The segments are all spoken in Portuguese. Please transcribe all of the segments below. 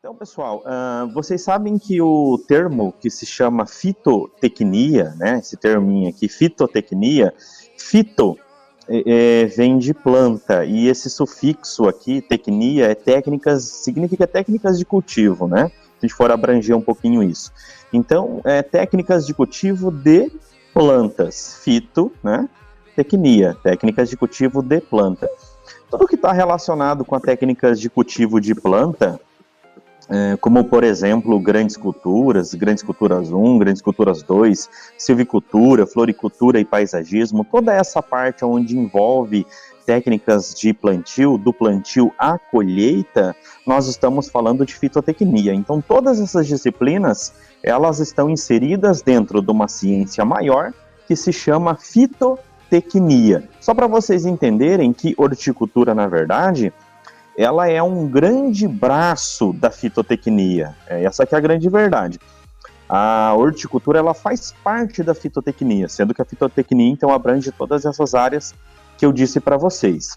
Então, pessoal, vocês sabem que o termo que se chama fitotecnia, né, esse terminho aqui, fitotecnia, fito vem de planta, e esse sufixo aqui, tecnia, significa técnicas de cultivo, né, se a gente for abranger um pouquinho isso. Então, técnicas de cultivo de plantas, fito, né, tecnia, técnicas de cultivo de planta. Tudo que está relacionado com as técnicas de cultivo de planta, como, por exemplo, grandes culturas 1, grandes culturas 2, silvicultura, floricultura e paisagismo, toda essa parte onde envolve técnicas de plantio, do plantio à colheita, nós estamos falando de fitotecnia. Então, todas essas disciplinas, elas estão inseridas dentro de uma ciência maior que se chama fitotecnia. Só para vocês entenderem que horticultura, na verdade, ela é um grande braço da fitotecnia. Essa que é a grande verdade. A horticultura, ela faz parte da fitotecnia, sendo que a fitotecnia, então, abrange todas essas áreas que eu disse para vocês.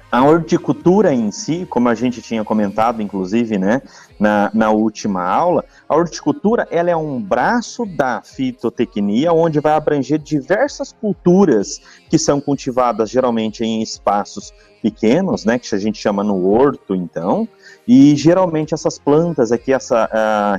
A horticultura em si, como a gente tinha comentado, inclusive, né, na última aula, a horticultura, ela é um braço da fitotecnia, onde vai abranger diversas culturas que são cultivadas geralmente em espaços pequenos, né, que a gente chama no horto, então, e geralmente essas plantas aqui,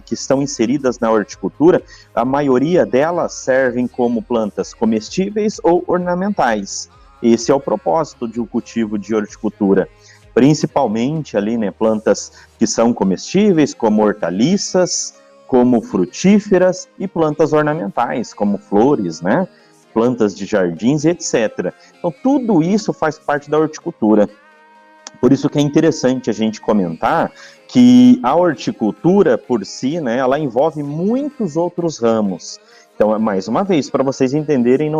que estão inseridas na horticultura, a maioria delas servem como plantas comestíveis ou ornamentais. Esse é o propósito de um cultivo de horticultura, principalmente ali, né, plantas que são comestíveis, como hortaliças, como frutíferas e plantas ornamentais, como flores, né, plantas de jardins, etc. Então, tudo isso faz parte da horticultura. Por isso que é interessante a gente comentar que a horticultura por si, né, ela envolve muitos outros ramos. Então, mais uma vez, para vocês entenderem,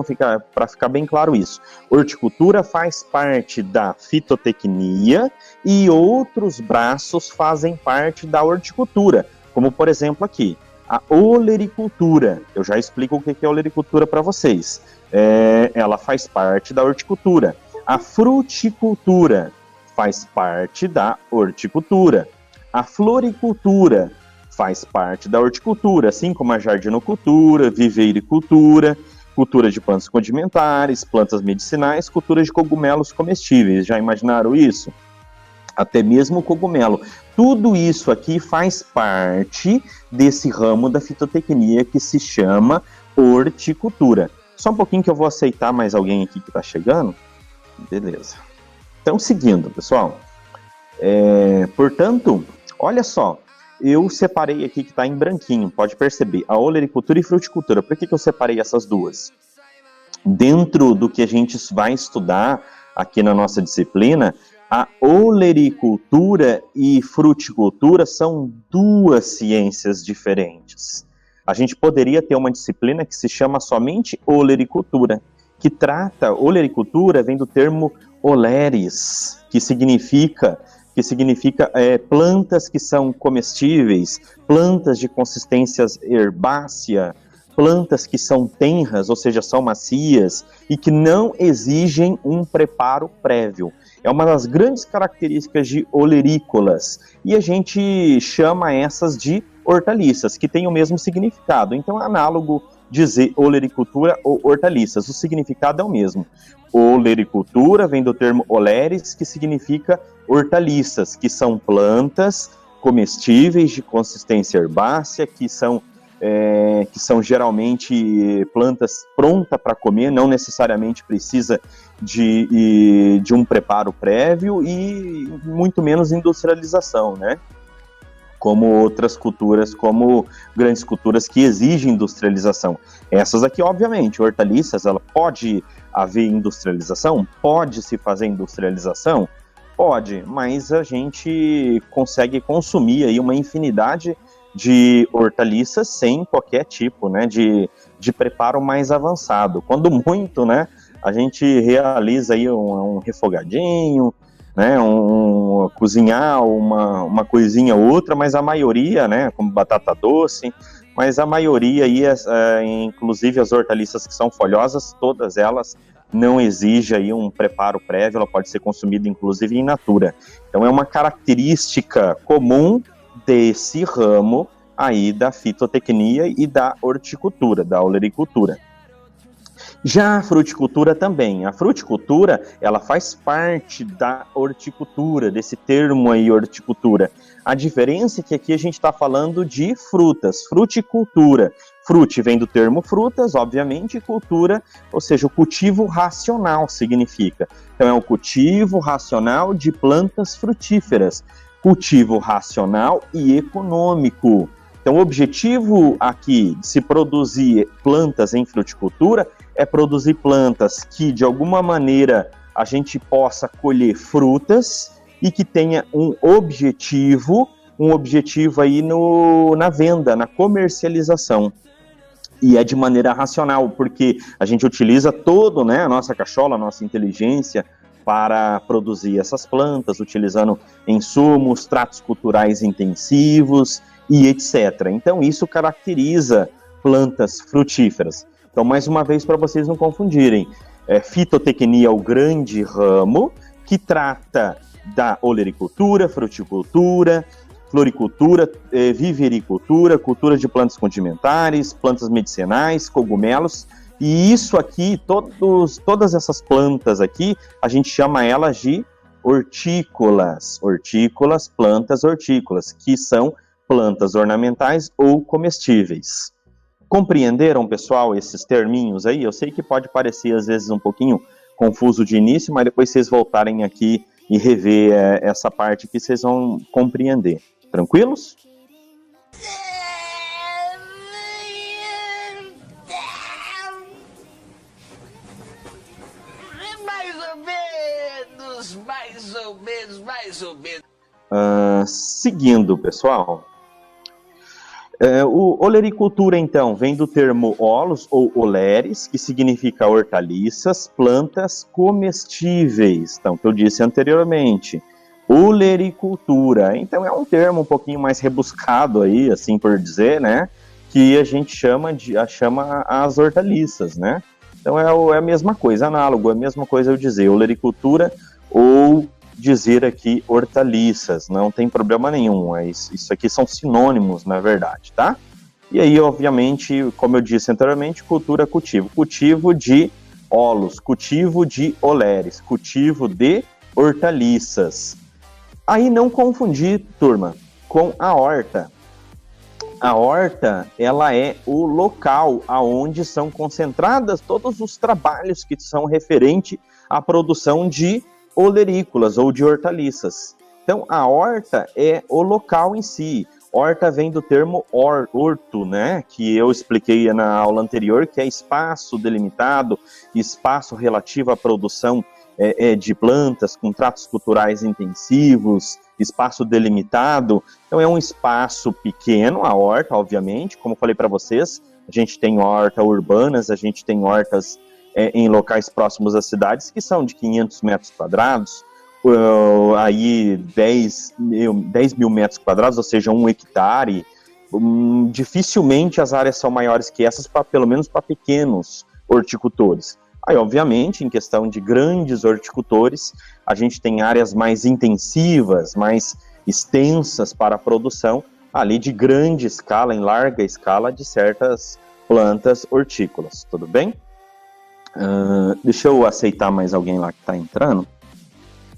para ficar bem claro isso, horticultura faz parte da fitotecnia e outros braços fazem parte da horticultura, como, por exemplo, aqui, a olericultura. Eu já explico o que é olericultura para vocês. Ela faz parte da horticultura. A fruticultura faz parte da horticultura. A floricultura faz parte da horticultura, assim como a jardinocultura, viveiricultura, cultura de plantas condimentares, plantas medicinais, cultura de cogumelos comestíveis. Já imaginaram isso? Até mesmo o cogumelo. Tudo isso aqui faz parte desse ramo da fitotecnia que se chama horticultura. Só um pouquinho que eu vou aceitar mais alguém aqui que está chegando. Beleza. Então, seguindo, pessoal. Portanto, olha só. Eu separei aqui que está em branquinho, pode perceber, a olericultura e fruticultura. Por que eu separei essas duas? Dentro do que a gente vai estudar aqui na nossa disciplina, a olericultura e fruticultura são duas ciências diferentes. A gente poderia ter uma disciplina que se chama somente olericultura, que trata, olericultura vem do termo oleres, que significa plantas que são comestíveis, plantas de consistências herbácea, plantas que são tenras, ou seja, são macias, e que não exigem um preparo prévio. É uma das grandes características de olerícolas, e a gente chama essas de hortaliças, que têm o mesmo significado. Então é análogo dizer olericultura ou hortaliças, o significado é o mesmo. Olericultura vem do termo oleres, que significa hortaliças, que são plantas comestíveis de consistência herbácea, que são geralmente plantas prontas para comer, não necessariamente precisa de um preparo prévio e muito menos industrialização, né? Como outras culturas, como grandes culturas que exigem industrialização. Essas aqui, obviamente, hortaliças, ela pode haver industrialização? Pode se fazer industrialização? Pode, mas a gente consegue consumir aí uma infinidade de hortaliças sem qualquer tipo, né, de preparo mais avançado. Quando muito, né, a gente realiza aí um refogadinho, né, cozinhar uma coisinha ou outra, mas a maioria, né, como batata doce, mas a maioria aí, inclusive as hortaliças que são folhosas, todas elas não exige aí um preparo prévio, ela pode ser consumida inclusive in natura. Então é uma característica comum desse ramo aí da fitotecnia e da horticultura, da olericultura. Já a fruticultura também. A fruticultura, ela faz parte da horticultura, desse termo aí, horticultura. A diferença é que aqui a gente está falando de frutas, fruticultura. Frute vem do termo frutas, obviamente, e cultura, ou seja, o cultivo racional significa. Então é o cultivo racional de plantas frutíferas. Cultivo racional e econômico. Então o objetivo aqui de se produzir plantas em fruticultura é produzir plantas que, de alguma maneira, a gente possa colher frutas e que tenha um objetivo aí na venda, na comercialização. E é de maneira racional, porque a gente utiliza todo, né, a nossa cachola, a nossa inteligência para produzir essas plantas, utilizando insumos, tratos culturais intensivos e etc. Então, isso caracteriza plantas frutíferas. Então, mais uma vez, para vocês não confundirem, fitotecnia é o grande ramo que trata da olericultura, fruticultura, floricultura, vivericultura, cultura de plantas condimentares, plantas medicinais, cogumelos, e isso aqui, todas essas plantas aqui, a gente chama elas de hortícolas, plantas hortícolas, que são plantas ornamentais ou comestíveis. Compreenderam, pessoal, esses terminhos aí? Eu sei que pode parecer, às vezes, um pouquinho confuso de início, mas depois vocês voltarem aqui e rever essa parte que vocês vão compreender. Tranquilos? Mais ou menos. Seguindo, pessoal. O olericultura, então, vem do termo olos ou oleres, que significa hortaliças, plantas comestíveis, então, que eu disse anteriormente. Olericultura, então é um termo um pouquinho mais rebuscado aí, assim por dizer, né, que a gente chama as hortaliças, né. Então é a mesma coisa, análogo, é a mesma coisa eu dizer olericultura ou dizer aqui hortaliças, não tem problema nenhum, isso aqui são sinônimos, na verdade, tá? E aí, obviamente, como eu disse anteriormente, cultivo de olos, cultivo de oleres, cultivo de hortaliças. Aí não confundir, turma, com a horta. A horta, ela é o local aonde são concentradas todos os trabalhos que são referentes à produção de olerícolas ou de hortaliças. Então, a horta é o local em si. Horta vem do termo horto, né? Que eu expliquei na aula anterior, que é espaço delimitado, espaço relativo à produção de plantas com tratos culturais intensivos, espaço delimitado. Então, é um espaço pequeno, a horta, obviamente. Como falei para vocês, a gente tem horta urbanas, a gente tem hortas em locais próximos às cidades, que são de 500 metros quadrados, aí 10 mil metros quadrados, ou seja, 1 hectare. Dificilmente as áreas são maiores que essas, pelo menos para pequenos horticultores. Aí, obviamente, em questão de grandes horticultores, a gente tem áreas mais intensivas, mais extensas para a produção, ali de grande escala, em larga escala, de certas plantas hortícolas, tudo bem? Deixa eu aceitar mais alguém lá que tá entrando.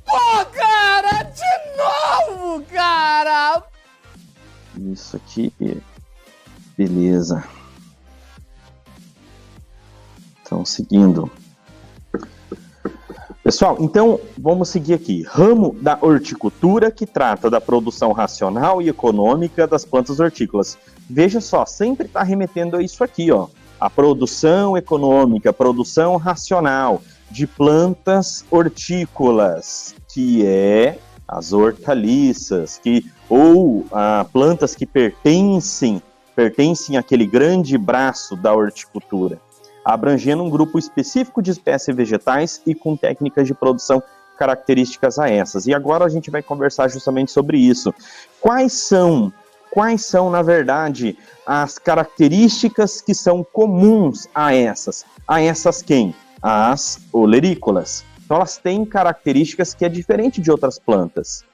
Pô, cara, de novo, cara! Isso aqui, beleza. Então, seguindo. Pessoal, então, vamos seguir aqui. Ramo da horticultura que trata da produção racional e econômica das plantas hortícolas. Veja só, sempre está remetendo a isso aqui, ó. A produção econômica, produção racional de plantas hortícolas, que é as hortaliças, ou plantas que pertencem àquele grande braço da horticultura, abrangendo um grupo específico de espécies vegetais e com técnicas de produção características a essas. E agora a gente vai conversar justamente sobre isso. Quais são, na verdade, as características que são comuns a essas? A essas quem? As olerícolas. Então elas têm características que é diferente de outras plantas.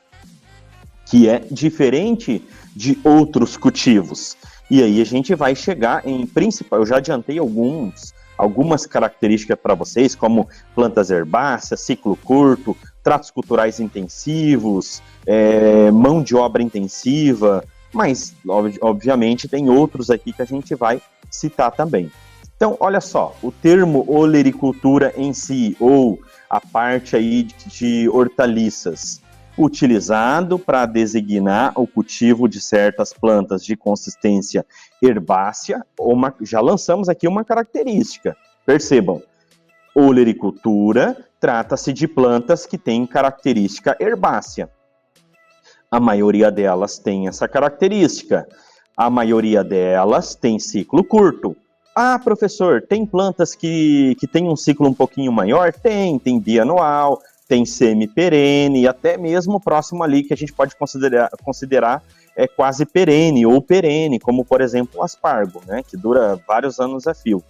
que é diferente de outros cultivos. E aí a gente vai chegar em principal, eu já adiantei algumas características para vocês, como plantas herbáceas, ciclo curto, tratos culturais intensivos, mão de obra intensiva, mas obviamente tem outros aqui que a gente vai citar também. Então, olha só, o termo olericultura em si, ou a parte aí de hortaliças, utilizado para designar o cultivo de certas plantas de consistência herbácea. Já lançamos aqui uma característica. Percebam, olericultura trata-se de plantas que têm característica herbácea. A maioria delas tem essa característica. A maioria delas tem ciclo curto. Ah, professor, tem plantas que têm um ciclo um pouquinho maior? Tem bianual, tem semi-perene e até mesmo próximo ali que a gente pode considerar quase perene ou perene, como por exemplo o aspargo, né, que dura vários anos a fio.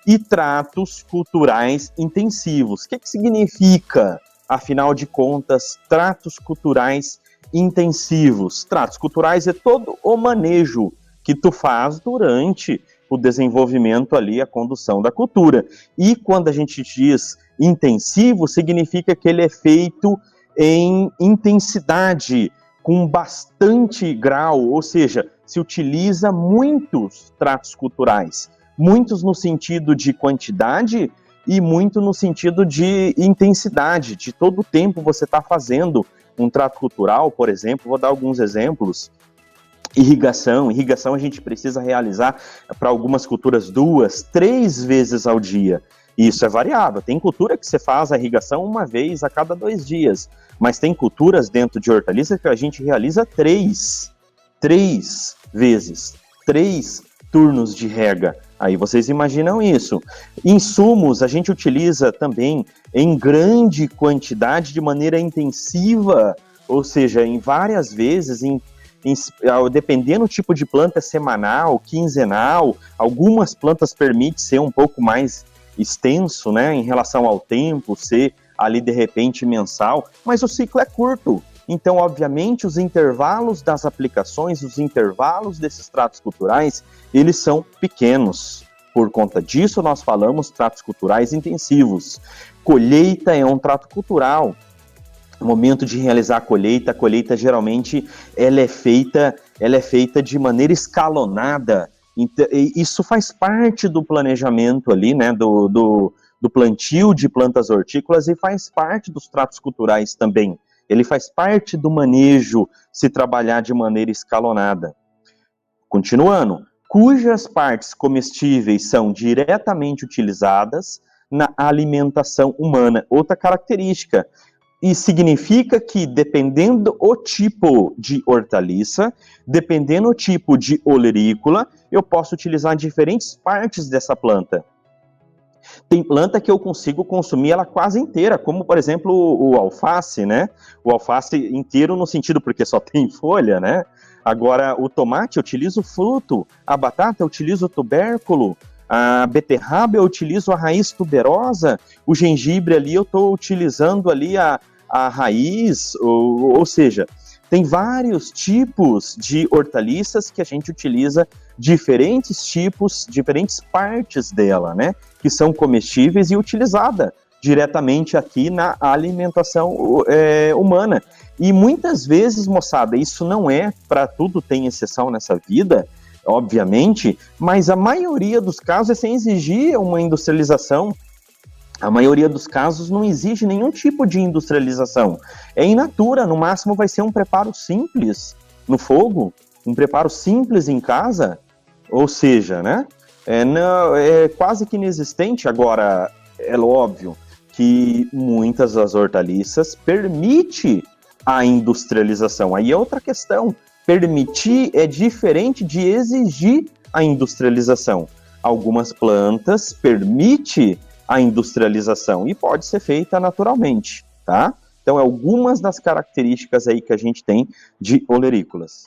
E tratos culturais intensivos. O que significa, afinal de contas, tratos culturais intensivos? Tratos culturais é todo o manejo que tu faz durante o desenvolvimento ali, a condução da cultura. E quando a gente diz intensivo, significa que ele é feito em intensidade, com bastante grau, ou seja, se utiliza muitos tratos culturais, muitos no sentido de quantidade e muito no sentido de intensidade, de todo o tempo você está fazendo um trato cultural, por exemplo, vou dar alguns exemplos. Irrigação a gente precisa realizar para algumas culturas 2, 3 vezes ao dia. Isso é variável. Tem cultura que você faz a irrigação uma vez a cada 2 dias, mas tem culturas dentro de hortaliças que a gente realiza 3 vezes, 3 turnos de rega. Aí vocês imaginam isso. Insumos a gente utiliza também em grande quantidade, de maneira intensiva, ou seja, em várias vezes, dependendo do tipo de planta, semanal, quinzenal. Algumas plantas permitem ser um pouco mais extenso, né, em relação ao tempo, ser ali de repente mensal, mas o ciclo é curto. Então, obviamente, os intervalos das aplicações, os intervalos desses tratos culturais, eles são pequenos. Por conta disso, nós falamos tratos culturais intensivos. Colheita é um trato cultural. No momento de realizar a colheita geralmente ela é feita de maneira escalonada. Então, isso faz parte do planejamento ali, né, do plantio de plantas hortícolas, e faz parte dos tratos culturais também. Ele faz parte do manejo se trabalhar de maneira escalonada. Continuando, cujas partes comestíveis são diretamente utilizadas na alimentação humana. Outra característica. E significa que, dependendo o tipo de hortaliça, dependendo o tipo de olerícola, eu posso utilizar diferentes partes dessa planta. Tem planta que eu consigo consumir ela quase inteira, como, por exemplo, o alface, né? O alface inteiro no sentido porque só tem folha, né? Agora, o tomate eu utilizo o fruto, a batata eu utilizo o tubérculo, a beterraba eu utilizo a raiz tuberosa, o gengibre ali eu estou utilizando ali a raiz, ou seja, tem vários tipos de hortaliças que a gente utiliza diferentes tipos, diferentes partes dela, né, que são comestíveis e utilizada diretamente aqui na alimentação humana. E muitas vezes, moçada, isso não é para tudo, tem exceção nessa vida, obviamente, mas a maioria dos casos é sem exigir uma industrialização. A maioria dos casos não exige nenhum tipo de industrialização. É in natura, no máximo vai ser um preparo simples no fogo, um preparo simples em casa, ou seja, né? É quase que inexistente. Agora, é óbvio que muitas das hortaliças permitem a industrialização. Aí é outra questão. Permitir é diferente de exigir a industrialização. Algumas plantas permitem a industrialização e pode ser feita naturalmente, tá? Então, algumas das características aí que a gente tem de olerícolas.